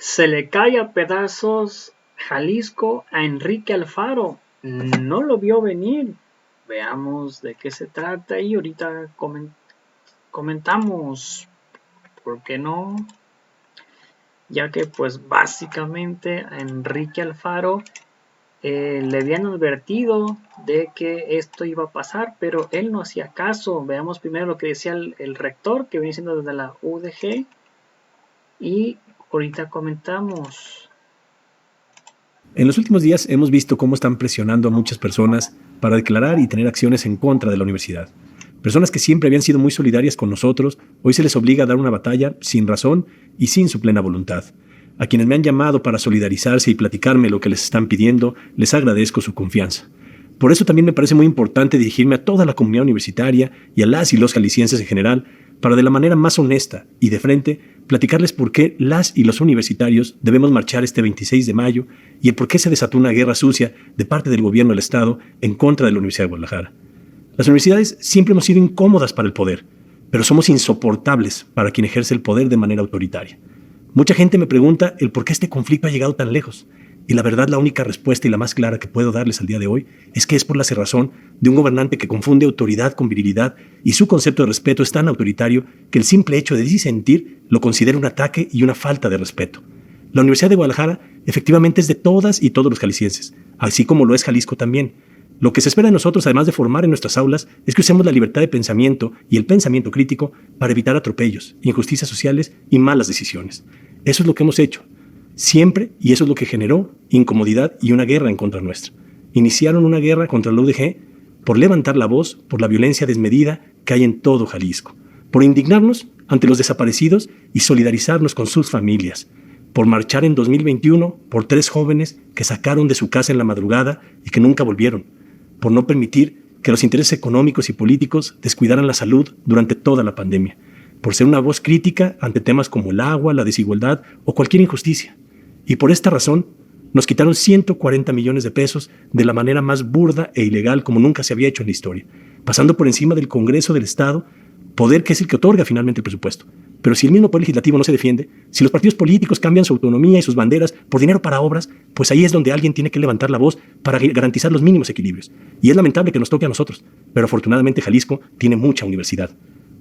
Se le cae a pedazos Jalisco a Enrique Alfaro. No lo vio venir. Veamos de qué se trata y ahorita comentamos. ¿Por qué no? Ya que pues básicamente a Enrique Alfaro le habían advertido de que esto iba a pasar, pero él no hacía caso. Veamos primero lo que decía el rector, que viene siendo desde la UDG, y ahorita comentamos. En los últimos días hemos visto cómo están presionando a muchas personas para declarar y tener acciones en contra de la universidad. Personas que siempre habían sido muy solidarias con nosotros, hoy se les obliga a dar una batalla sin razón y sin su plena voluntad. A quienes me han llamado para solidarizarse y platicarme lo que les están pidiendo, les agradezco su confianza. Por eso también me parece muy importante dirigirme a toda la comunidad universitaria y a las y los jaliscienses en general, para de la manera más honesta y de frente platicarles por qué las y los universitarios debemos marchar este 26 de mayo y el por qué se desató una guerra sucia de parte del gobierno del Estado en contra de la Universidad de Guadalajara. Las universidades siempre hemos sido incómodas para el poder, pero somos insoportables para quien ejerce el poder de manera autoritaria. Mucha gente me pregunta el por qué este conflicto ha llegado tan lejos, y la verdad la única respuesta y la más clara que puedo darles al día de hoy es que es por la cerrazón de un gobernante que confunde autoridad con virilidad, y su concepto de respeto es tan autoritario que el simple hecho de disentir lo considera un ataque y una falta de respeto. La Universidad de Guadalajara efectivamente es de todas y todos los jaliscienses, así como lo es Jalisco también. Lo que se espera de nosotros, además de formar en nuestras aulas, es que usemos la libertad de pensamiento y el pensamiento crítico para evitar atropellos, injusticias sociales y malas decisiones. Eso es lo que hemos hecho, siempre, y eso es lo que generó incomodidad y una guerra en contra nuestra. Iniciaron una guerra contra la UDG por levantar la voz por la violencia desmedida que hay en todo Jalisco, por indignarnos ante los desaparecidos y solidarizarnos con sus familias, por marchar en 2021 por 3 jóvenes que sacaron de su casa en la madrugada y que nunca volvieron, por no permitir que los intereses económicos y políticos descuidaran la salud durante toda la pandemia, por ser una voz crítica ante temas como el agua, la desigualdad o cualquier injusticia. Y por esta razón, nos quitaron 140 millones de pesos de la manera más burda e ilegal como nunca se había hecho en la historia, pasando por encima del Congreso del Estado, poder que es el que otorga finalmente el presupuesto. Pero si el mismo poder legislativo no se defiende, si los partidos políticos cambian su autonomía y sus banderas por dinero para obras, pues ahí es donde alguien tiene que levantar la voz para garantizar los mínimos equilibrios. Y es lamentable que nos toque a nosotros, pero afortunadamente Jalisco tiene mucha universidad.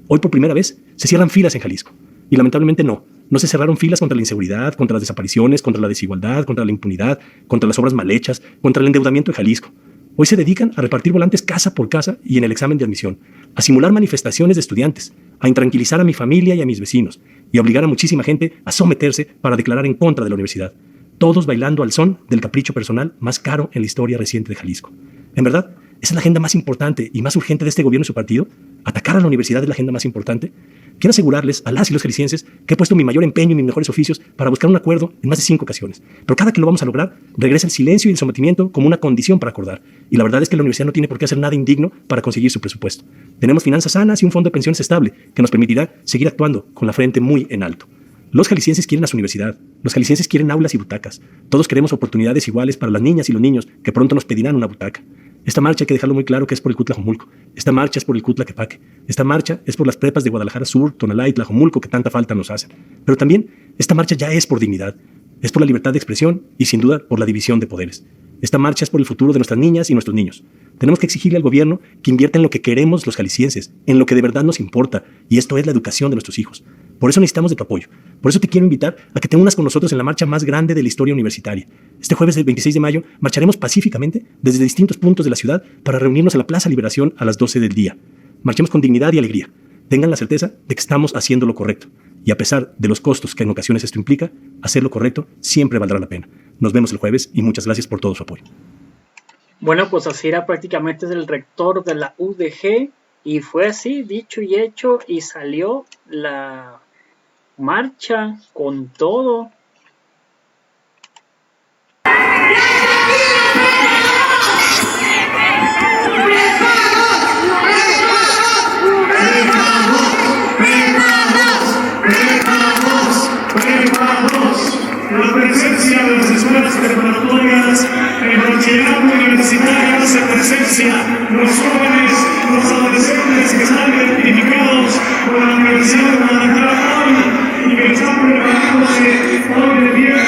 Hoy por primera vez se cierran filas en Jalisco. Y lamentablemente no se cerraron filas contra la inseguridad, contra las desapariciones, contra la desigualdad, contra la impunidad, contra las obras mal hechas, contra el endeudamiento de Jalisco. Hoy se dedican a repartir volantes casa por casa y en el examen de admisión, a simular manifestaciones de estudiantes, a intranquilizar a mi familia y a mis vecinos, y a obligar a muchísima gente a someterse para declarar en contra de la universidad. Todos bailando al son del capricho personal más caro en la historia reciente de Jalisco. En verdad, esa es la agenda más importante y más urgente de este gobierno y su partido. Atacar a la universidad es la agenda más importante. Quiero asegurarles a las y los jaliscienses que he puesto mi mayor empeño y mis mejores oficios para buscar un acuerdo en más de 5 ocasiones. Pero cada que lo vamos a lograr, regresa el silencio y el sometimiento como una condición para acordar. Y la verdad es que la universidad no tiene por qué hacer nada indigno para conseguir su presupuesto. Tenemos finanzas sanas y un fondo de pensiones estable que nos permitirá seguir actuando con la frente muy en alto. Los jaliscienses quieren a su universidad. Los jaliscienses quieren aulas y butacas. Todos queremos oportunidades iguales para las niñas y los niños que pronto nos pedirán una butaca. Esta marcha hay que dejarlo muy claro que es por el Cutlajomulco. Esta marcha es por el Cutlaquepaque. Esta marcha es por las prepas de Guadalajara Sur, Tonalá y Tlajomulco que tanta falta nos hacen. Pero también esta marcha ya es por dignidad. Es por la libertad de expresión y sin duda por la división de poderes. Esta marcha es por el futuro de nuestras niñas y nuestros niños. Tenemos que exigirle al gobierno que invierta en lo que queremos los jaliscienses, en lo que de verdad nos importa, y esto es la educación de nuestros hijos. Por eso necesitamos de tu apoyo. Por eso te quiero invitar a que te unas con nosotros en la marcha más grande de la historia universitaria. Este jueves del 26 de mayo marcharemos pacíficamente desde distintos puntos de la ciudad para reunirnos en la Plaza Liberación a las 12 del día. Marchemos con dignidad y alegría. Tengan la certeza de que estamos haciendo lo correcto. Y a pesar de los costos que en ocasiones esto implica, hacer lo correcto siempre valdrá la pena. Nos vemos el jueves y muchas gracias por todo su apoyo. Bueno, pues así era prácticamente el rector de la UDG y fue así, dicho y hecho, y salió la marcha con todo. La presencia de las escuelas preparatorias, el bachillerato universitario hace presencia, los jóvenes, los adolescentes que están identificados con la Universidad de Guadalajara hoy y que están preparándose hoy de día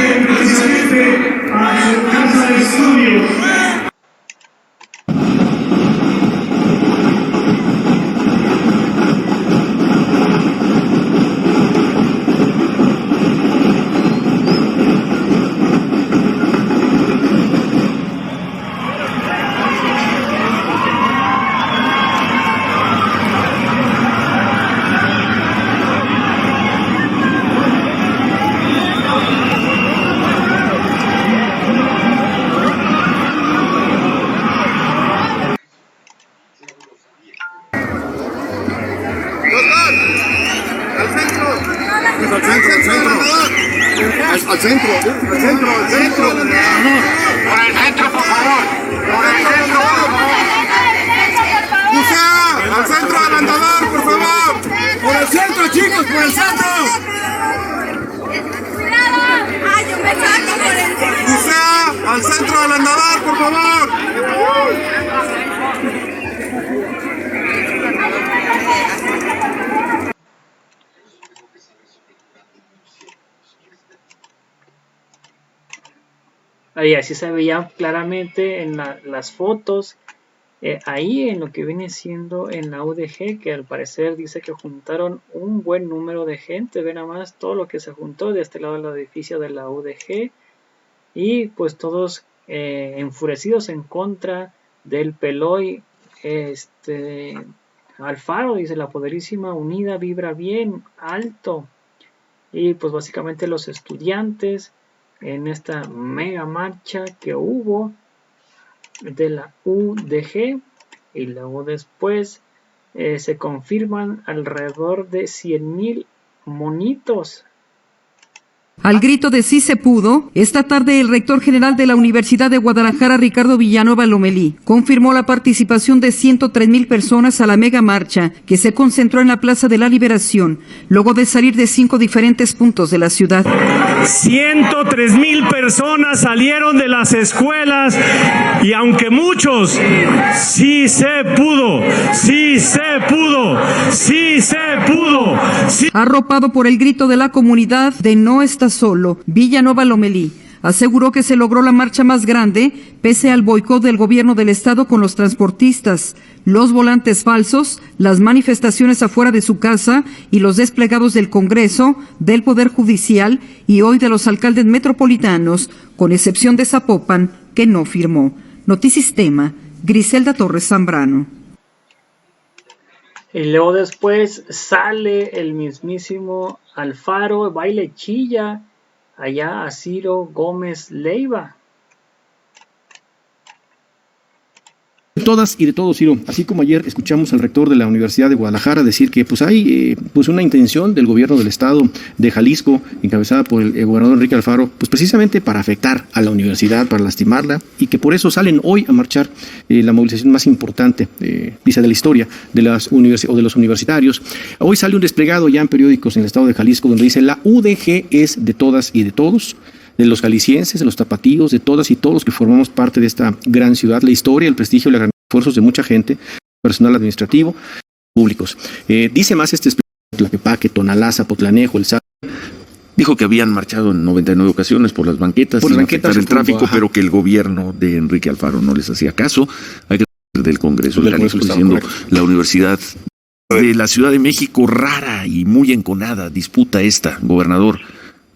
Al centro, por el centro, por favor. Al centro del andador, por favor. Por el centro, chicos, por el centro. Al centro del andador, por favor. Ahí así se veía claramente en las fotos, ahí en lo que viene siendo en la UDG, que al parecer dice que juntaron un buen número de gente. Ve nada más todo lo que se juntó de este lado del edificio de la UDG, y pues todos enfurecidos en contra del Peloy Alfaro. Dice: la poderísima unida vibra bien alto. Y pues básicamente los estudiantes en esta mega marcha que hubo de la UDG, y luego después se confirman alrededor de 100,000 monitos. Al grito de sí se pudo, esta tarde el rector general de la Universidad de Guadalajara, Ricardo Villanueva Lomelí, confirmó la participación de 103,000 personas a la mega marcha que se concentró en la Plaza de la Liberación, luego de salir de 5 diferentes puntos de la ciudad. 103,000 personas salieron de las escuelas, y aunque muchos, sí se pudo, sí se pudo, sí se pudo. Sí. Arropado por el grito de la comunidad de no está solo, Villanueva Lomelí aseguró que se logró la marcha más grande pese al boicot del gobierno del estado con los transportistas, los volantes falsos, las manifestaciones afuera de su casa y los desplegados del Congreso, del Poder Judicial y hoy de los alcaldes metropolitanos, con excepción de Zapopan, que no firmó. Notisistema, Griselda Torres Zambrano. Y luego después sale el mismísimo Alfaro, baile chilla allá a Ciro Gómez Leiva. De todas y de todos, Ciro. Así como ayer escuchamos al rector de la Universidad de Guadalajara decir que pues hay una intención del gobierno del estado de Jalisco, encabezada por el gobernador Enrique Alfaro, pues precisamente para afectar a la universidad, para lastimarla, y que por eso salen hoy a marchar la movilización más importante, dice, de la historia de los universitarios. Hoy sale un desplegado ya en periódicos en el estado de Jalisco donde dice: la UDG es de todas y de todos, de los jaliscienses, de los tapatíos, de todas y todos los que formamos parte de esta gran ciudad, la historia, el prestigio y los esfuerzos de mucha gente, personal administrativo, públicos. Dice más Tlaquepaque, Tonalá, Zapotlanejo, El Salto. Dijo que habían marchado en 99 ocasiones por las banquetas, sin afectar el tráfico, pero que el gobierno de Enrique Alfaro no les hacía caso. Hay que del Congreso de Jalisco diciendo: la Universidad de la Ciudad de México, rara y muy enconada disputa esta, gobernador,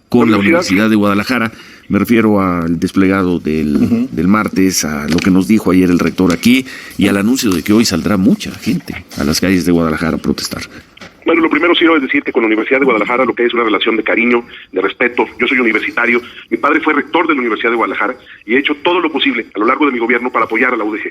con la Universidad de Guadalajara. Me refiero al desplegado del martes, a lo que nos dijo ayer el rector aquí y al anuncio de que hoy saldrá mucha gente a las calles de Guadalajara a protestar. Bueno, lo primero quiero decir que con la Universidad de Guadalajara lo que es una relación de cariño, de respeto. Yo soy universitario, mi padre fue rector de la Universidad de Guadalajara y he hecho todo lo posible a lo largo de mi gobierno para apoyar a la UDG.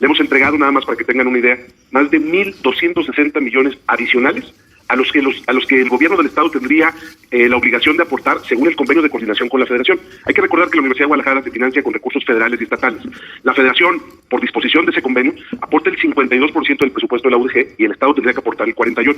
Le hemos entregado, nada más para que tengan una idea, más de 1,260 millones adicionales a los que el gobierno del estado tendría la obligación de aportar según el convenio de coordinación con la federación. Hay que recordar que la Universidad de Guadalajara se financia con recursos federales y estatales. La federación, por disposición de ese convenio, aporta el 52% del presupuesto de la UDG y el estado tendría que aportar el 48%.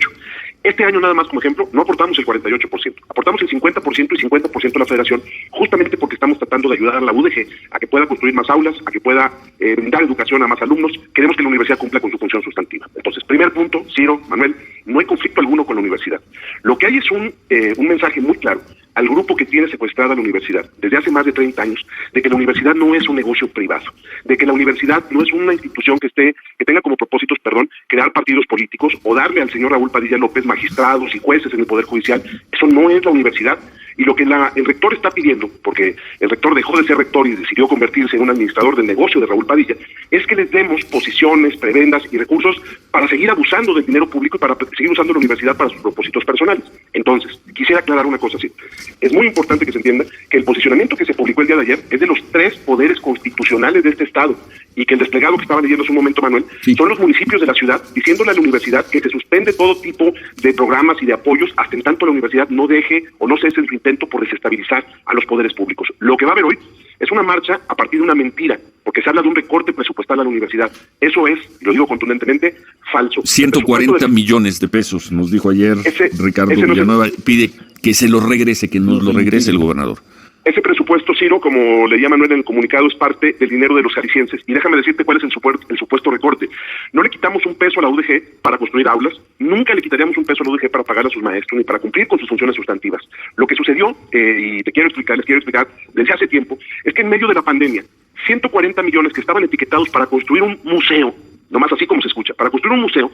Este año, nada más como ejemplo, no aportamos el 48%, aportamos el 50% y 50% a la federación, justamente porque estamos tratando de ayudar a la UDG a que pueda construir más aulas, a que pueda brindar educación a más alumnos. Queremos que la universidad cumpla con su función sustantiva. Entonces, primer punto, Ciro, Manuel, no hay conflicto alguno con la universidad. Lo que hay es un mensaje muy claro al grupo que tiene secuestrada la universidad desde hace más de 30 años, de que la universidad no es un negocio privado, de que la universidad no es una institución que tenga como propósitos, crear partidos políticos o darle al señor Raúl Padilla López magistrados y jueces en el Poder Judicial. Eso no es la universidad. Y lo que el rector está pidiendo, porque el rector dejó de ser rector y decidió convertirse en un administrador del negocio de Raúl Padilla, es que les demos posiciones, prebendas y recursos para seguir abusando del dinero público y para seguir usando la universidad para sus propósitos personales. Entonces, quisiera aclarar una cosa así. Es muy importante que se entienda que el posicionamiento que se publicó el día de ayer es de los 3 poderes constitucionales de este Estado. y que el desplegado que estaba leyendo hace un momento, Manuel, son los municipios de la ciudad diciéndole a la universidad que se suspende todo tipo de programas y de apoyos hasta en tanto la universidad no deje o no cese su intento por desestabilizar a los poderes públicos. Lo que va a haber hoy es una marcha a partir de una mentira, porque se habla de un recorte presupuestal a la universidad. Eso es, y lo digo contundentemente, falso. 140 millones de pesos, nos dijo ayer Ricardo Villanueva, pide que se lo regrese, que nos lo regrese el gobernador. Ese presupuesto, Ciro, como le llama Manuel en el comunicado, es parte del dinero de los jaliscienses. Y déjame decirte cuál es el supuesto recorte. No le quitamos un peso a la UDG para construir aulas, nunca le quitaríamos un peso a la UDG para pagar a sus maestros ni para cumplir con sus funciones sustantivas. Lo que sucedió, y les quiero explicar desde hace tiempo, es que en medio de la pandemia, 140 millones que estaban etiquetados para construir un museo, nomás así como se escucha, para construir un museo,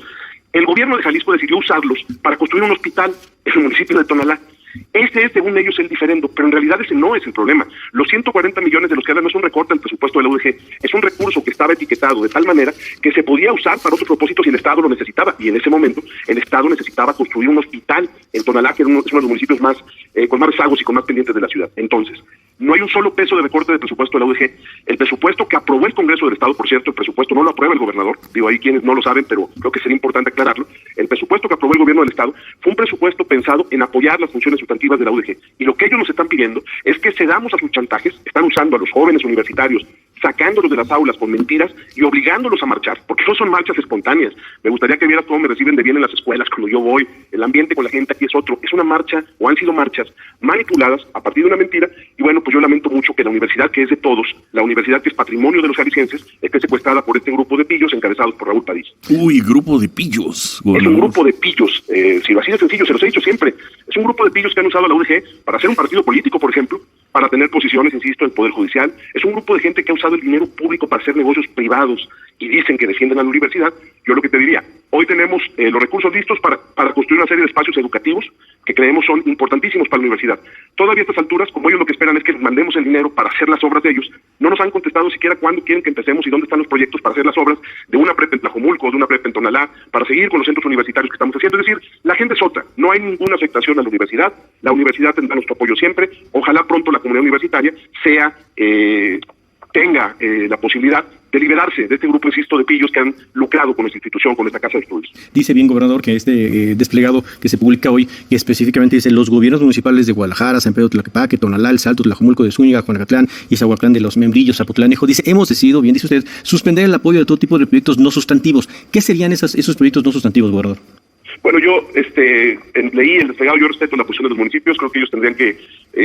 el gobierno de Jalisco decidió usarlos para construir un hospital en el municipio de Tonalá. Ese es, según ellos, el diferendo, pero en realidad ese no es el problema. Los 140 millones de los que hablan no es un recorte al presupuesto de la UDG, es un recurso que estaba etiquetado de tal manera que se podía usar para otros propósitos si el Estado lo necesitaba, y en ese momento el Estado necesitaba construir un hospital en Tonalá, que es uno de los municipios más con más rezagos y con más pendientes de la ciudad. Entonces, no hay un solo peso de recorte del presupuesto de la UDG. El presupuesto que aprobó el Congreso del Estado, por cierto, el presupuesto no lo aprueba el gobernador, digo, hay quienes no lo saben, pero creo que sería importante aclararlo. El presupuesto que aprobó el gobierno del Estado fue un presupuesto pensado en apoyar las funciones sustantivas de la UDG. Y lo que ellos nos están pidiendo es que cedamos a sus chantajes, están usando a los jóvenes universitarios, sacándolos de las aulas con mentiras y obligándolos a marchar, porque no son marchas espontáneas. Me gustaría que vieras cómo me reciben de bien en las escuelas cuando yo voy, el ambiente con la gente aquí es otro. Es una marcha, o han sido marchas, manipuladas a partir de una mentira, y bueno, pues yo lamento mucho que la universidad que es de todos, la universidad que es patrimonio de los jaliscienses, esté secuestrada por este grupo de pillos encabezados por Raúl Padilla. Uy, grupo de pillos. Es un grupo de pillos, si lo así de sencillo, se los he dicho siempre, es un grupo de pillos que han usado a la UDG para hacer un partido político, por ejemplo, para tener posiciones, insisto, en el Poder Judicial. Es un grupo de gente que ha usado el dinero público para hacer negocios privados y dicen que defienden a la universidad. Yo lo que te diría, hoy tenemos los recursos listos para construir una serie de espacios educativos que creemos son importantísimos para la universidad. Todavía a estas alturas, como ellos lo que esperan es que les mandemos el dinero para hacer las obras de ellos, no nos han contestado siquiera cuándo quieren que empecemos y dónde están los proyectos para hacer las obras de una prepa en Tlajomulco, de una prepa en Tonalá, para seguir con los centros universitarios que estamos haciendo. Es decir, la gente es otra, no hay ninguna afectación a la universidad tendrá nuestro apoyo siempre. Ojalá pronto la comunidad universitaria tenga la posibilidad de liberarse de este grupo, insisto, de pillos que han lucrado con esta institución, con esta casa de estudios. Dice bien, gobernador, que este desplegado que se publica hoy, que específicamente dice los gobiernos municipales de Guadalajara, San Pedro Tlaquepaque, Tonalá, El Salto, Tlajomulco de Zúñiga, Juanacatlán y Zahualcán de los Membrillos, Zapotlanejo, dice, hemos decidido, bien dice usted, suspender el apoyo de todo tipo de proyectos no sustantivos. ¿Qué serían esos proyectos no sustantivos, gobernador? Bueno, yo leí el desplegado, yo respeto la posición de los municipios, creo que ellos tendrían que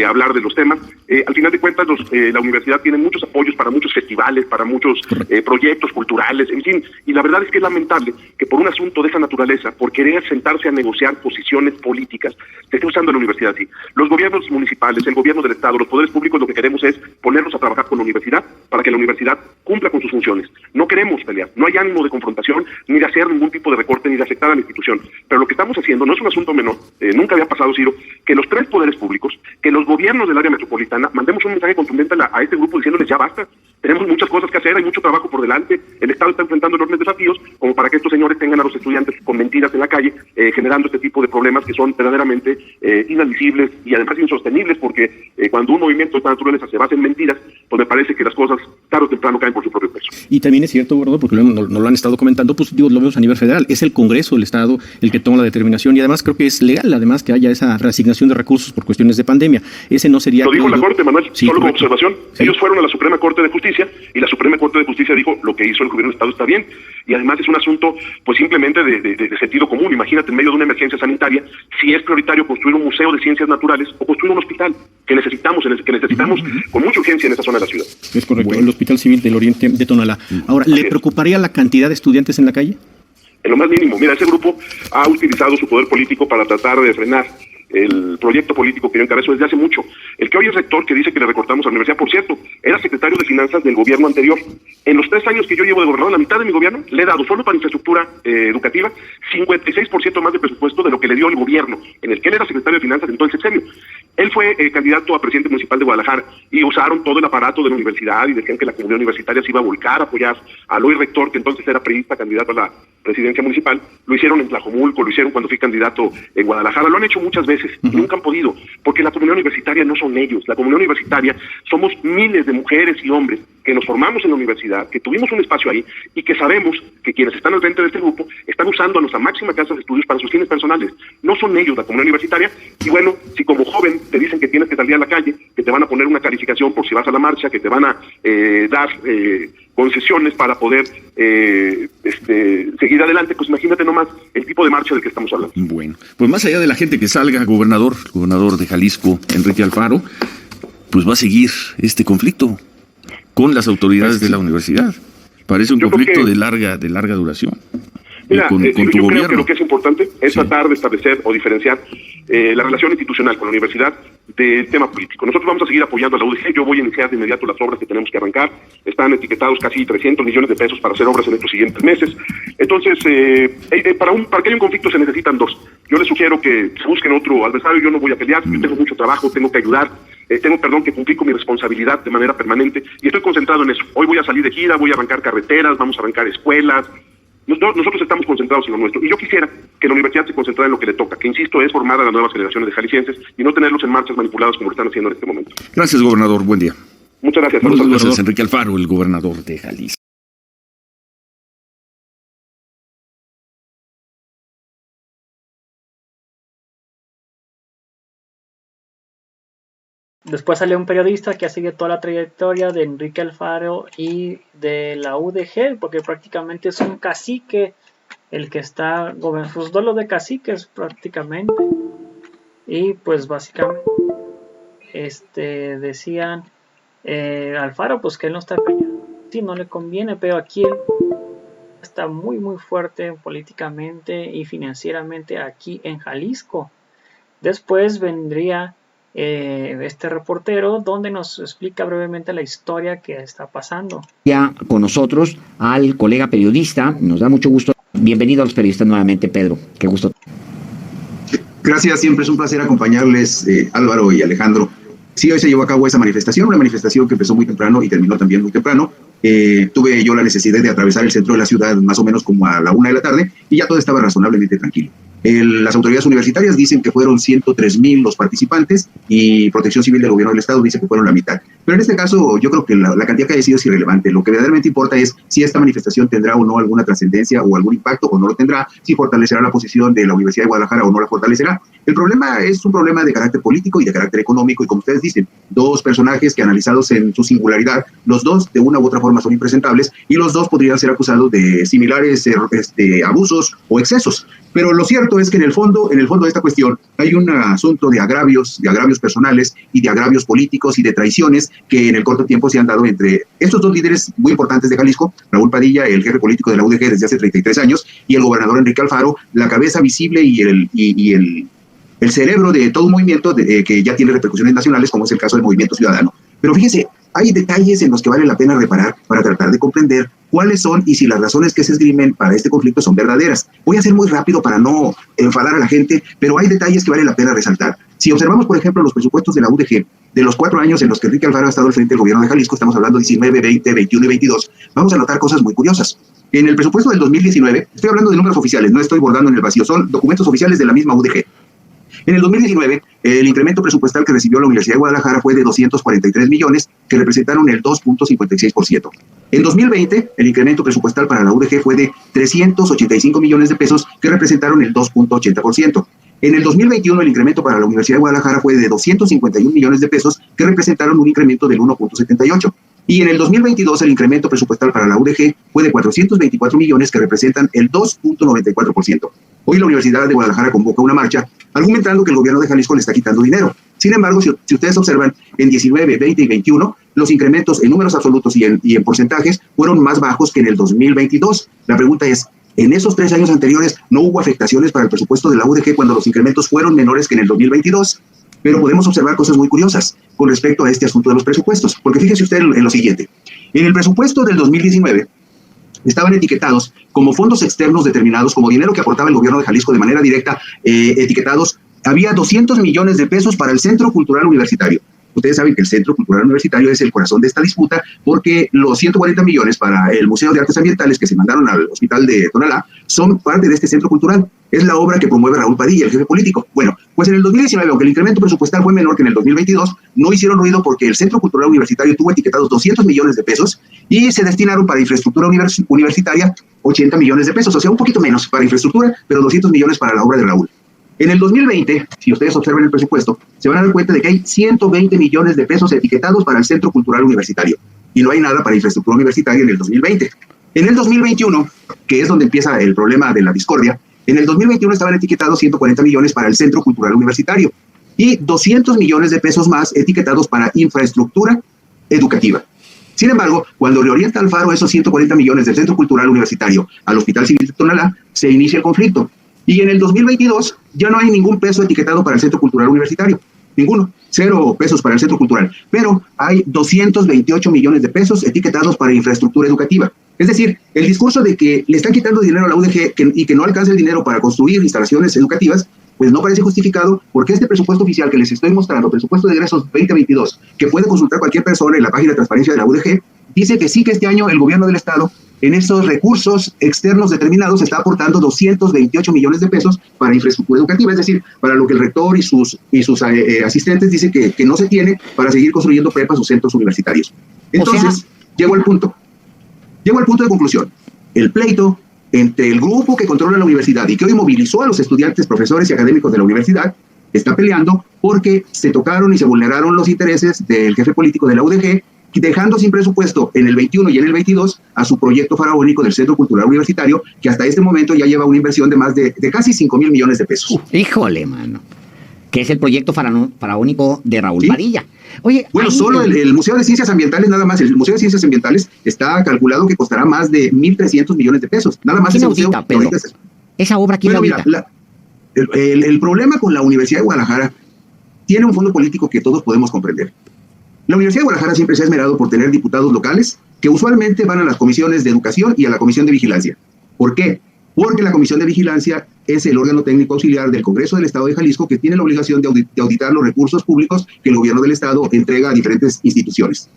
hablar de los temas. Al final de cuentas, la universidad tiene muchos apoyos para muchos festivales, para muchos proyectos culturales, en fin, y la verdad es que es lamentable que por un asunto de esa naturaleza, por querer sentarse a negociar posiciones políticas, se esté usando la universidad así. Los gobiernos municipales, el gobierno del Estado, los poderes públicos, lo que queremos es ponernos a trabajar con la universidad para que la universidad cumpla con sus funciones. No queremos pelear, no hay ánimo de confrontación, ni de hacer ningún tipo de recorte, ni de afectar a la institución. Pero lo que estamos haciendo no es un asunto menor, nunca había pasado, Ciro, que los tres poderes públicos, que los gobiernos del área metropolitana, mandemos un mensaje contundente a este grupo diciéndoles ya basta, tenemos muchas cosas que hacer, hay mucho trabajo por delante, el Estado está enfrentando enormes desafíos, como para que estos señores tengan a los estudiantes con mentiras en la calle, generando este tipo de problemas que son verdaderamente inadmisibles y además insostenibles, porque cuando un movimiento de esta naturaleza se basa en mentiras, pues me parece que las cosas tarde o temprano caen por su propio peso. Y también es cierto, gobernador, porque no lo han estado comentando, pues digo, lo vemos a nivel federal, es el Congreso del Estado el que toma la determinación y además creo que es legal, además que haya esa reasignación de recursos por cuestiones de pandemia. Ese no sería... Lo dijo la Corte, Manuel, sí, solo correcto. como observación. Sí. Ellos fueron a la Suprema Corte de Justicia y la Suprema Corte de Justicia dijo lo que hizo el gobierno del Estado está bien. Y además es un asunto pues simplemente de sentido común. Imagínate en medio de una emergencia sanitaria si es prioritario construir un museo de ciencias naturales o construir un hospital que necesitamos con mucha urgencia en esa zona de la ciudad. Es correcto, el Hospital Civil del Oriente de Tonalá. Ahora, ¿le preocuparía la cantidad de estudiantes en la calle? En lo más mínimo. Mira, ese grupo ha utilizado su poder político para tratar de frenar el proyecto político que yo encabezo desde hace mucho. El que hoy es rector, que dice que le recortamos a la universidad, por cierto, era secretario de Finanzas del gobierno anterior. En los 3 años que yo llevo de gobernador, la mitad de mi gobierno, le he dado solo para infraestructura educativa 56% más de presupuesto de lo que le dio el gobierno, en el que él era secretario de Finanzas en todo el sexenio. Él fue candidato a presidente municipal de Guadalajara y usaron todo el aparato de la universidad y decían que la comunidad universitaria se iba a volcar a apoyar al hoy rector, que entonces era priista, candidato a la presidencia municipal. Lo hicieron en Tlajomulco, lo hicieron cuando fui candidato en Guadalajara, lo han hecho muchas veces y nunca han podido, porque la comunidad universitaria no son ellos, la comunidad universitaria somos miles de mujeres y hombres que nos formamos en la universidad, que tuvimos un espacio ahí y que sabemos que quienes están al frente de este grupo están usando a nuestra máxima casa de estudios para sus fines personales. No son ellos la comunidad universitaria. Y bueno, si como joven te dicen que tienes que salir a la calle, que te van a poner una calificación por si vas a la marcha, que te van a dar concesiones para poder seguir adelante, pues imagínate nomás el tipo de marcha del que estamos hablando. Bueno, pues más allá de la gente que salga, gobernador de Jalisco, Enrique Alfaro, pues va a seguir este conflicto con las autoridades de la universidad. Parece un conflicto de larga duración. Mira, con tu yo creo gobierno. que lo que es importante es tratar de establecer o diferenciar la relación institucional con la universidad del tema político. Nosotros vamos a seguir apoyando a la UDG. Yo voy a iniciar de inmediato las obras que tenemos que arrancar. Están etiquetados casi 300 millones de pesos para hacer obras en estos siguientes meses. Entonces, para que haya un conflicto se necesitan dos. Yo les sugiero que busquen otro adversario. Yo no voy a pelear. Yo tengo mucho trabajo, tengo que ayudar. Tengo que cumplir con mi responsabilidad de manera permanente y estoy concentrado en eso. Hoy voy a salir de gira, voy a arrancar carreteras, vamos a arrancar escuelas. Nosotros estamos concentrados en lo nuestro y yo quisiera que la universidad se concentrara en lo que le toca, que insisto es formar a las nuevas generaciones de jaliscienses y no tenerlos en marchas manipuladas como lo están haciendo en este momento. Gracias, gobernador. Buen día. Muchas gracias. Muchas gracias, Enrique Alfaro, el gobernador de Jalisco. Después salió un periodista que ha seguido toda la trayectoria de Enrique Alfaro y de la UDG, porque prácticamente es un cacique el que está gobernando, sus duelos de caciques prácticamente. Y pues básicamente decían Alfaro pues que él no está peleando, sí, no le conviene, pero aquí él está muy fuerte políticamente y financieramente aquí en Jalisco. Después vendría este reportero donde nos explica brevemente la historia que está pasando. Ya con nosotros al colega periodista, nos da mucho gusto. Bienvenido a los periodistas nuevamente, Pedro. Qué gusto. Gracias, siempre es un placer acompañarles, Álvaro y Alejandro. Sí, hoy se llevó a cabo esa manifestación, una manifestación que empezó muy temprano y terminó también muy temprano. Tuve yo la necesidad de atravesar el centro de la ciudad más o menos como a la 1 de la tarde y ya todo estaba razonablemente tranquilo. Las autoridades universitarias dicen que fueron 103,000 los participantes y Protección Civil del Gobierno del Estado dice que fueron la mitad. Pero en este caso yo creo que la cantidad que haya sido es irrelevante. Lo que verdaderamente importa es si esta manifestación tendrá o no alguna trascendencia o algún impacto o no lo tendrá, si fortalecerá la posición de la Universidad de Guadalajara o no la fortalecerá. El problema es un problema de carácter político y de carácter económico y como ustedes dicen, dos personajes que analizados en su singularidad, los dos de una u otra forma son impresentables y los dos podrían ser acusados de similares abusos o excesos. Pero lo cierto es que en el fondo de esta cuestión hay un asunto de agravios personales y de agravios políticos y de traiciones que en el corto tiempo se han dado entre estos dos líderes muy importantes de Jalisco, Raúl Padilla, el jefe político de la UDG desde hace 33 años, y el gobernador Enrique Alfaro, la cabeza visible y el cerebro de todo un movimiento que ya tiene repercusiones nacionales, como es el caso del Movimiento Ciudadano. Pero fíjese, hay detalles en los que vale la pena reparar para tratar de comprender cuáles son y si las razones que se esgrimen para este conflicto son verdaderas. Voy a ser muy rápido para no enfadar a la gente, pero hay detalles que vale la pena resaltar. Si observamos, por ejemplo, los presupuestos de la UDG, de los 4 años en los que Enrique Alfaro ha estado al frente del gobierno de Jalisco, estamos hablando de 19, 20, 21 y 22, vamos a notar cosas muy curiosas. En el presupuesto del 2019, estoy hablando de números oficiales, no estoy bordando en el vacío, son documentos oficiales de la misma UDG. En el 2019, el incremento presupuestal que recibió la Universidad de Guadalajara fue de 243 millones, que representaron el 2.56%. En 2020, el incremento presupuestal para la UDG fue de 385 millones de pesos, que representaron el 2.80%. En el 2021, el incremento para la Universidad de Guadalajara fue de 251 millones de pesos, que representaron un incremento del 1.78%. Y en el 2022, el incremento presupuestal para la UDG fue de 424 millones, que representan el 2.94%. Hoy la Universidad de Guadalajara convoca una marcha argumentando que el gobierno de Jalisco le está quitando dinero. Sin embargo, si ustedes observan, en 19, 20 y 21, los incrementos en números absolutos y en porcentajes fueron más bajos que en el 2022. La pregunta es, ¿en esos 3 años anteriores no hubo afectaciones para el presupuesto de la UDG cuando los incrementos fueron menores que en el 2022? Pero podemos observar cosas muy curiosas con respecto a este asunto de los presupuestos, porque fíjese usted en lo siguiente. En el presupuesto del 2019 estaban etiquetados como fondos externos determinados, como dinero que aportaba el gobierno de Jalisco de manera directa, etiquetados. Había 200 millones de pesos para el Centro Cultural Universitario, Ustedes saben que el Centro Cultural Universitario es el corazón de esta disputa porque los 140 millones para el Museo de Artes Ambientales que se mandaron al Hospital de Tonalá son parte de este centro cultural. Es la obra que promueve Raúl Padilla, el jefe político. Bueno, pues en el 2019, aunque el incremento presupuestal fue menor que en el 2022, no hicieron ruido porque el Centro Cultural Universitario tuvo etiquetados 200 millones de pesos y se destinaron para infraestructura universitaria 80 millones de pesos, o sea, un poquito menos para infraestructura, pero 200 millones para la obra de Raúl. En el 2020, si ustedes observan el presupuesto, se van a dar cuenta de que hay 120 millones de pesos etiquetados para el Centro Cultural Universitario y no hay nada para infraestructura universitaria en el 2020. En el 2021, que es donde empieza el problema de la discordia, en el 2021 estaban etiquetados 140 millones para el Centro Cultural Universitario y 200 millones de pesos más etiquetados para infraestructura educativa. Sin embargo, cuando reorienta Alfaro esos 140 millones del Centro Cultural Universitario al Hospital Civil de Tonalá, se inicia el conflicto. Y en el 2022 ya no hay ningún peso etiquetado para el Centro Cultural Universitario. Ninguno. 0 pesos para el Centro Cultural. Pero hay 228 millones de pesos etiquetados para infraestructura educativa. Es decir, el discurso de que le están quitando dinero a la UDG y que no alcanza el dinero para construir instalaciones educativas, pues no parece justificado porque este presupuesto oficial que les estoy mostrando, presupuesto de egresos 2022, que puede consultar cualquier persona en la página de transparencia de la UDG, dice que sí que este año el gobierno del Estado en esos recursos externos determinados está aportando 228 millones de pesos para infraestructura educativa, es decir, para lo que el rector y sus asistentes dicen que no se tiene para seguir construyendo prepas o centros universitarios. Entonces, llego al punto de conclusión. El pleito entre el grupo que controla la universidad y que hoy movilizó a los estudiantes, profesores y académicos de la universidad está peleando porque se tocaron y se vulneraron los intereses del jefe político de la UDG, dejando sin presupuesto en el 21 y en el 22 a su proyecto faraónico del Centro Cultural Universitario, que hasta este momento ya lleva una inversión de más de casi 5,000 millones de pesos. Híjole, mano. Que es el proyecto faraónico de Raúl Padilla. Oye, bueno, solo el Museo de Ciencias Ambientales, nada más, el Museo de Ciencias Ambientales está calculado que costará más de 1,300 millones de pesos. Nada más ese museo. Pedro? Esa obra, ¿quién la audita? El problema con la Universidad de Guadalajara tiene un fondo político que todos podemos comprender. La Universidad de Guadalajara siempre se ha esmerado por tener diputados locales que usualmente van a las comisiones de educación y a la comisión de vigilancia. ¿Por qué? Porque la comisión de vigilancia es el órgano técnico auxiliar del Congreso del Estado de Jalisco que tiene la obligación de auditar los recursos públicos que el gobierno del Estado entrega a diferentes instituciones.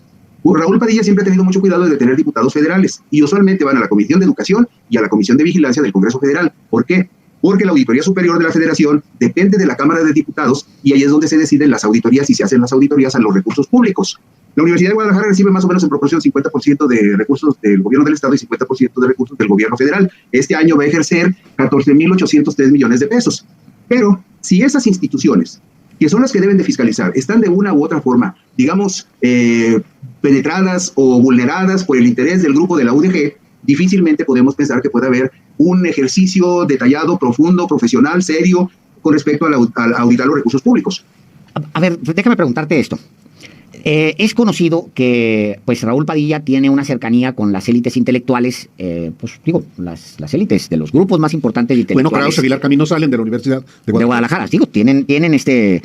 Raúl Padilla siempre ha tenido mucho cuidado de tener diputados federales y usualmente van a la Comisión de Educación y a la Comisión de Vigilancia del Congreso Federal. ¿Por qué? Porque la Auditoría Superior de la Federación depende de la Cámara de Diputados y ahí es donde se deciden las auditorías y se hacen las auditorías a los recursos públicos. La Universidad de Guadalajara recibe más o menos en proporción 50% de recursos del gobierno del Estado y 50% de recursos del gobierno federal. Este año va a ejercer 14,803 millones de pesos. Pero si esas instituciones, que son las que deben de fiscalizar, están de una u otra forma, digamos, penetradas o vulneradas por el interés del grupo de la UDG, difícilmente podemos pensar que pueda haber un ejercicio detallado, profundo, profesional, serio, con respecto a auditar los recursos públicos. A ver, déjame preguntarte esto. Es conocido que pues Raúl Padilla tiene una cercanía con las élites intelectuales, las élites de los grupos más importantes intelectuales. Bueno, Krauss, Aguilar Camino salen de la Universidad de Guadalajara. Tienen este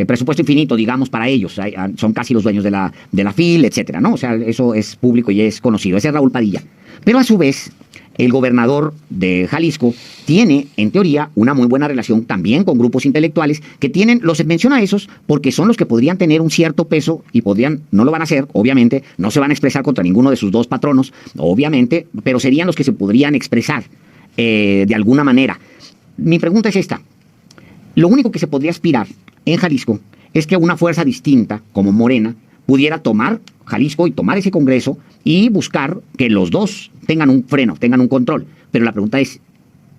presupuesto infinito, digamos, para ellos. Son casi los dueños de la FIL, etcétera, ¿no? O sea, eso es público y es conocido. Ese es Raúl Padilla. Pero a su vez, el gobernador de Jalisco tiene, en teoría, una muy buena relación también con grupos intelectuales que tienen, los menciona a esos porque son los que podrían tener un cierto peso y no lo van a hacer, obviamente, no se van a expresar contra ninguno de sus dos patronos, obviamente, pero serían los que se podrían expresar de alguna manera. Mi pregunta es esta. Lo único que se podría aspirar en Jalisco es que una fuerza distinta, como Morena, pudiera tomar Jalisco y tomar ese Congreso y buscar que los dos tengan un freno, tengan un control. Pero la pregunta es,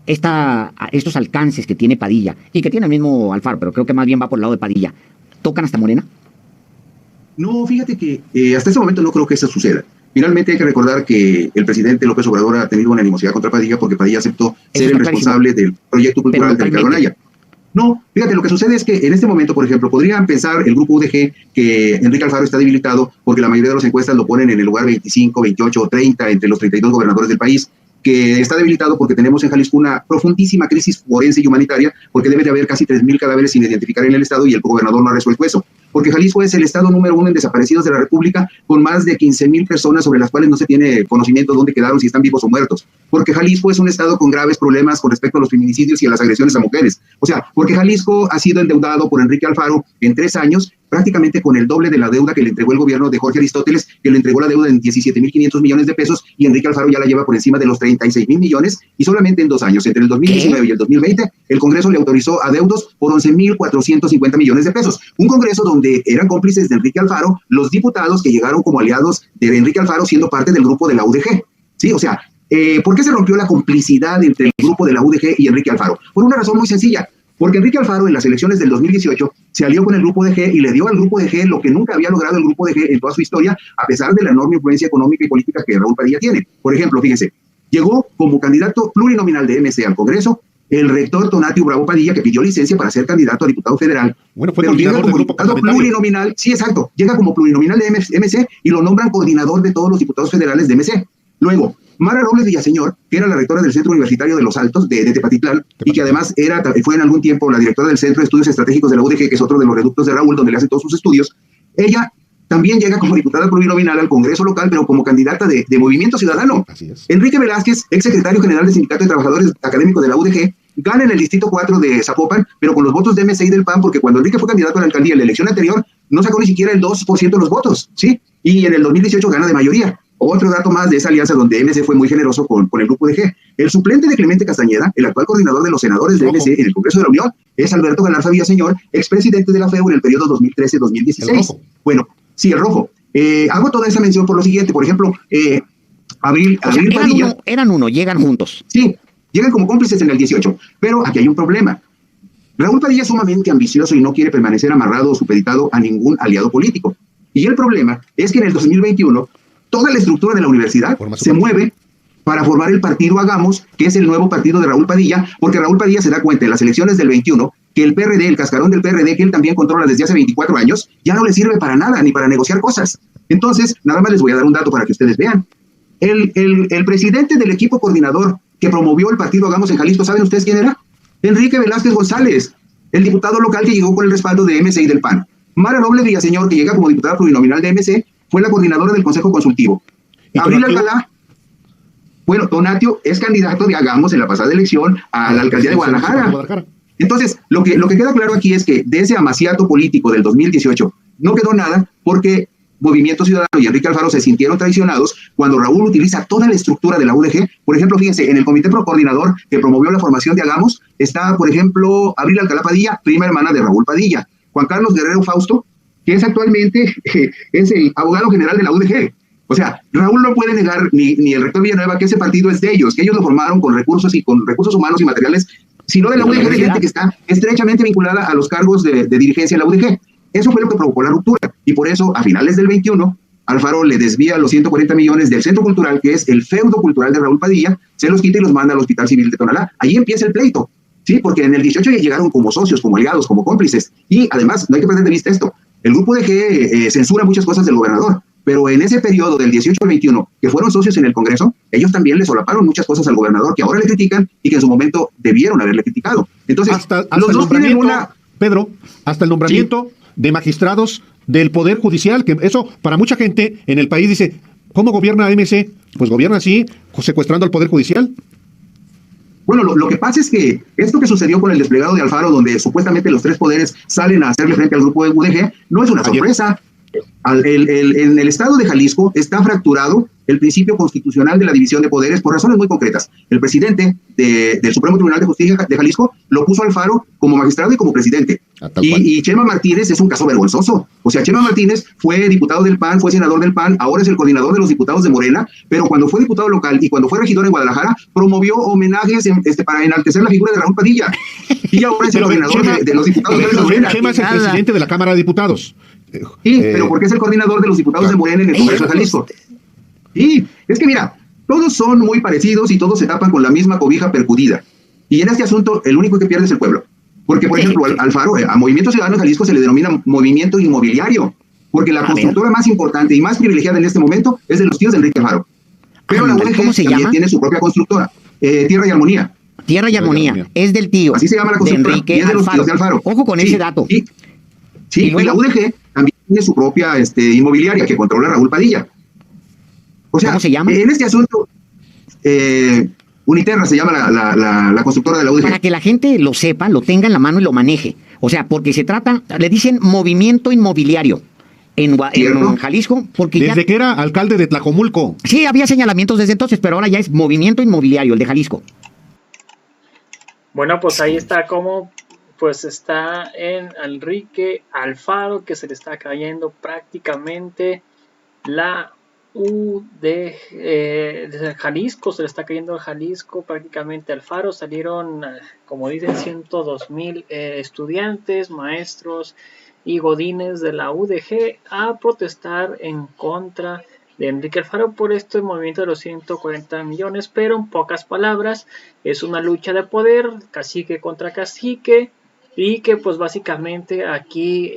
estos alcances que tiene Padilla y que tiene el mismo Alfaro, pero creo que más bien va por el lado de Padilla, ¿tocan hasta Morena? No, fíjate que hasta ese momento no creo que eso suceda. Finalmente hay que recordar que el presidente López Obrador ha tenido una animosidad contra Padilla porque Padilla aceptó ser el responsable del proyecto cultural de Ricardo Anaya. No, fíjate, lo que sucede es que en este momento, por ejemplo, podrían pensar el grupo UDG que Enrique Alfaro está debilitado porque la mayoría de las encuestas lo ponen en el lugar 25, 28 o 30 entre los 32 gobernadores del país, que está debilitado porque tenemos en Jalisco una profundísima crisis forense y humanitaria, porque debe de haber casi 3,000 cadáveres sin identificar en el estado y el gobernador no ha resuelto eso. Porque Jalisco es el estado número 1 en desaparecidos de la República, con más de 15,000 personas sobre las cuales no se tiene conocimiento de dónde quedaron, si están vivos o muertos. Porque Jalisco es un estado con graves problemas con respecto a los feminicidios y a las agresiones a mujeres. O sea, porque Jalisco ha sido endeudado por Enrique Alfaro en 3 años prácticamente con el doble de la deuda que le entregó el gobierno de Jorge Aristóteles, que le entregó la deuda en 17.500 millones de pesos, y Enrique Alfaro ya la lleva por encima de los 36.000 millones, y solamente en 2 años, entre el 2019 y el 2020, el Congreso le autorizó adeudos por 11.450 millones de pesos. Un Congreso donde eran cómplices de Enrique Alfaro los diputados que llegaron como aliados de Enrique Alfaro siendo parte del grupo de la UDG. Sí, o sea, ¿por qué se rompió la complicidad entre el grupo de la UDG y Enrique Alfaro? Por una razón muy sencilla. Porque Enrique Alfaro en las elecciones del 2018 se alió con el grupo de G y le dio al grupo de G lo que nunca había logrado el grupo de G en toda su historia, a pesar de la enorme influencia económica y política que Raúl Padilla tiene. Por ejemplo, fíjense, llegó como candidato plurinominal de MC al Congreso el rector Tonatio Bravo Padilla, que pidió licencia para ser candidato a diputado federal. Bueno, fue pero llega como diputado plurinominal, sí, exacto, llega como plurinominal de MC y lo nombran coordinador de todos los diputados federales de MC. Luego, Mara Robles Villaseñor, que era la rectora del Centro Universitario de Los Altos, de Tepatitlán, y que además fue en algún tiempo la directora del Centro de Estudios Estratégicos de la UDG, que es otro de los reductos de Raúl, donde le hace todos sus estudios. Ella también llega como diputada plurinominal al Congreso local, pero como candidata de Movimiento Ciudadano. Así es. Enrique Velázquez, ex secretario general del Sindicato de Trabajadores Académicos de la UDG, gana en el Distrito 4 de Zapopan, pero con los votos de MC y del PAN, porque cuando Enrique fue candidato a la alcaldía en la elección anterior, no sacó ni siquiera el 2% de los votos, ¿sí? Y en el 2018 gana de mayoría. Otro dato más de esa alianza donde MC fue muy generoso con el grupo de G. El suplente de Clemente Castañeda, el actual coordinador de los senadores de MC en el Congreso de la Unión, es Alberto Galarza Villaseñor, expresidente de la FEU en el periodo 2013-2016. Bueno, sí, el rojo. Hago toda esa mención por lo siguiente. Por ejemplo, Abril Padilla. Eran uno, llegan juntos. Sí, llegan como cómplices en el 18. Pero aquí hay un problema. Raúl Padilla es sumamente ambicioso y no quiere permanecer amarrado o supeditado a ningún aliado político. Y el problema es que en el 2021 toda la estructura de la universidad se mueve para formar el partido Hagamos, que es el nuevo partido de Raúl Padilla, porque Raúl Padilla se da cuenta en las elecciones del 21 que el PRD, el cascarón del PRD, que él también controla desde hace 24 años, ya no le sirve para nada, ni para negociar cosas. Entonces, nada más les voy a dar un dato para que ustedes vean. El presidente del equipo coordinador que promovió el partido Hagamos en Jalisco, ¿saben ustedes quién era? Enrique Velázquez González, el diputado local que llegó con el respaldo de MC y del PAN. Mara Robles Villaseñor, que llega como diputada plurinominal de MC, fue la coordinadora del Consejo Consultivo. Abril Alcalá, bueno, Tonatio es candidato de Hagamos en la pasada elección a la alcaldía de Guadalajara. Entonces, lo que queda claro aquí es que de ese amaciato político del 2018 no quedó nada porque Movimiento Ciudadano y Enrique Alfaro se sintieron traicionados cuando Raúl utiliza toda la estructura de la UDG. Por ejemplo, fíjense, en el comité coordinador que promovió la formación de Hagamos está, por ejemplo, Abril Alcalá Padilla, prima hermana de Raúl Padilla. Juan Carlos Guerrero Fausto, que es actualmente es el abogado general de la UDG. O sea, Raúl no puede negar, ni el rector Villanueva, que ese partido es de ellos, que ellos lo formaron con recursos humanos y materiales, sino de la UDG, de gente que está estrechamente vinculada a los cargos de dirigencia en la UDG. Eso fue lo que provocó la ruptura. Y por eso, a finales del 21, Alfaro le desvía los 140 millones del Centro Cultural, que es el feudo cultural de Raúl Padilla, se los quita y los manda al Hospital Civil de Tonalá. Ahí empieza el pleito. Sí, porque en el 18 ya llegaron como socios, como aliados, como cómplices. Y además, no hay que perder de vista esto. El grupo de G censura muchas cosas del gobernador, pero en ese periodo del 18 al 21, que fueron socios en el Congreso, ellos también le solaparon muchas cosas al gobernador que ahora le critican y que en su momento debieron haberle criticado. Entonces, hasta los dos tienen una... Pedro, hasta el nombramiento de magistrados del Poder Judicial, que eso para mucha gente en el país dice, ¿cómo gobierna MC? Pues gobierna así, secuestrando al Poder Judicial. Bueno, lo que pasa es que esto que sucedió con el desplegado de Alfaro, donde supuestamente los tres poderes salen a hacerle frente al grupo de UDG, no es una sorpresa. En el estado de Jalisco está fracturado el principio constitucional de la división de poderes por razones muy concretas. El presidente del Supremo Tribunal de Justicia de Jalisco lo puso a Alfaro como magistrado y como presidente. Y Chema Martínez es un caso vergonzoso. O sea, Chema Martínez fue diputado del PAN, fue senador del PAN, ahora es el coordinador de los diputados de Morena, pero cuando fue diputado local y cuando fue regidor en Guadalajara, promovió homenajes para enaltecer la figura de Raúl Padilla. Y ahora es el coordinador de los diputados de Morena. Chema es el presidente de la Cámara de Diputados. Sí, pero porque es el coordinador de los diputados de Morena en el Congreso de Jalisco. Y es que mira, todos son muy parecidos y todos se tapan con la misma cobija percudida. Y en este asunto, el único que pierde es el pueblo. Porque, por ejemplo, Alfaro, a Movimiento Ciudadano de Jalisco se le denomina movimiento inmobiliario, porque la constructora más importante y más privilegiada en este momento es de los tíos de Enrique Alfaro. Pero la UDG también tiene su propia constructora, Tierra y Armonía. Tierra y Armonía, es del tío. Así se llama la constructora, de Enrique y es de los tíos de Alfaro. Ojo con ese dato. Sí, y la UDG también tiene su propia inmobiliaria que controla Raúl Padilla. O sea, ¿cómo se llama? En este asunto, Uniterra se llama la constructora de la UDG. Para que la gente lo sepa, lo tenga en la mano y lo maneje. O sea, porque se trata, le dicen movimiento inmobiliario en Jalisco, porque desde que era alcalde de Tlajomulco. Sí, había señalamientos desde entonces, pero ahora ya es movimiento inmobiliario, el de Jalisco. Bueno, pues ahí está como pues está en Enrique Alfaro, que se le está cayendo prácticamente la U de Jalisco, se le está cayendo a Jalisco prácticamente Alfaro. Salieron, como dicen, 102,000 estudiantes, maestros y godines de la UDG a protestar en contra de Enrique Alfaro por este movimiento de los 140 millones, pero en pocas palabras es una lucha de poder, cacique contra cacique, y que pues básicamente aquí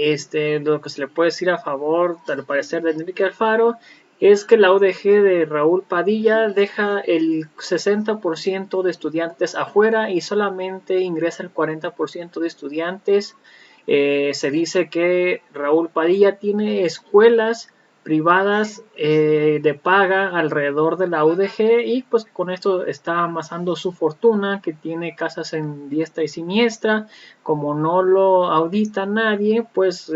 lo que se le puede decir a favor, al parecer, de Enrique Alfaro es que la UDG de Raúl Padilla deja el 60% de estudiantes afuera y solamente ingresa el 40% de estudiantes. Se dice que Raúl Padilla tiene escuelas privadas de paga alrededor de la UDG y pues con esto está amasando su fortuna, que tiene casas en diestra y siniestra. Como no lo audita nadie, pues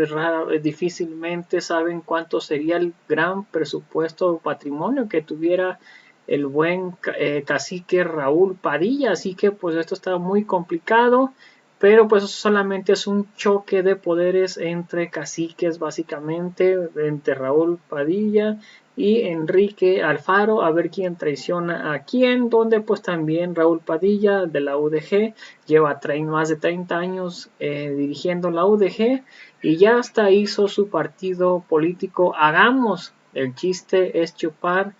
difícilmente saben cuánto sería el gran presupuesto o patrimonio que tuviera el buen cacique Raúl Padilla. Así que pues esto está muy complicado, pero pues solamente es un choque de poderes entre caciques, básicamente entre Raúl Padilla y Enrique Alfaro, a ver quién traiciona a quién, donde pues también Raúl Padilla de la UDG lleva más de 30 años dirigiendo la UDG y ya hasta hizo su partido político Hagamos. El chiste es chupar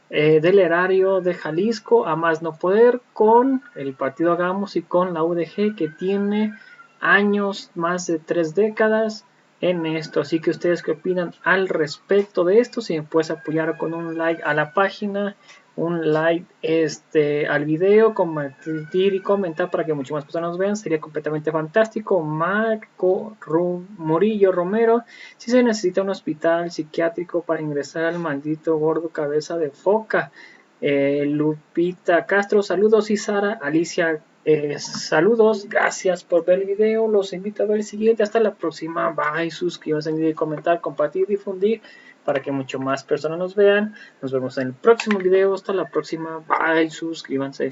del erario de Jalisco a más no poder con el partido Hagamos y con la UDG, que tiene años, más de 3 décadas en esto. Así que ustedes qué opinan al respecto de esto. Si me puedes apoyar con un like a la página, un like al video, compartir y comentar para que muchas más personas vean, sería completamente fantástico. Marco Murillo Romero: si se necesita un hospital psiquiátrico para ingresar al maldito gordo cabeza de foca. Lupita Castro: saludos. Y Sara Alicia: saludos, gracias por ver el video, los invito a ver el siguiente. Hasta la próxima, bye, suscríbanse, comentar, compartir, difundir para que mucho más personas nos vean. Nos vemos en el próximo video, hasta la próxima, bye, suscríbanse.